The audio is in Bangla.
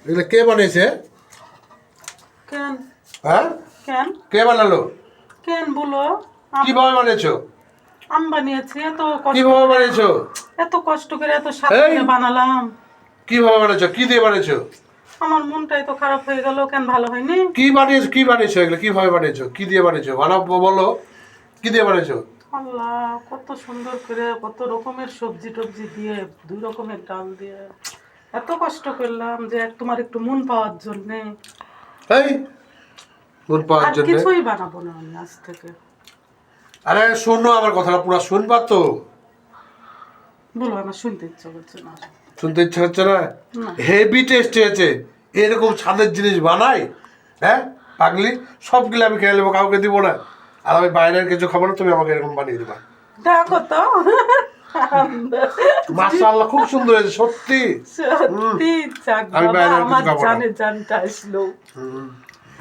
এগুলো কে বানিয়েছে? কেন হ্যাঁ, কেন কে বানালো? কেন বলো? কিভাবে বানিয়েছো? আমি বানিয়েছি, কিভাবে বানিয়েছো? এত কষ্ট করে এত স্বাদ এই! করে বানালাম। কিভাবে বানিয়েছো? কি দিয়ে বানিয়েছো? আমার মনটাই তো খারাপ হয়ে গেল, কেন ভালো হয়নি? কি বানিয়েছো এগুলো? কিভাবে বানিয়েছো? কি দিয়ে বানিয়েছো? বানাবো বলো। কি দিয়ে বানিয়েছো? আল্লাহ, কত সুন্দর করে কত রকমের সবজি টবজি দিয়ে, 2 রকমের ডাল দিয়ে এত কষ্ট করলাম যে তোমার একটু মন পাওয়ার জন্যে। এই, মন পাওয়ার আর জন্য? কিছুই বানাবো না আমি আজ থেকে। আরে শোনো, আমার কথাটা পুরো শুনবা তো? বলো, আমার শুনতে ইচ্ছা করছে না। শুনতে ইচ্ছা হচ্ছে না? না। হেভি টেস্ট হয়েছে। এরকম স্বাদের জিনিস বানাই? হ্যাঁ পাগলি, সবগুলো আমি খেয়ে নেবো, কাউকে দিব না। আর আমি বাইরের কিছু খাবো না, তুমি আমাকে এরকম বানিয়ে দিবা। দেখো তো, মাশাআল্লাহ, খুব সুন্দর হয়েছে সত্যি। সত্যি। যাক আমি বাবা, বাইরের কিছু আমার খাবো না। জানে জানটা আসলো।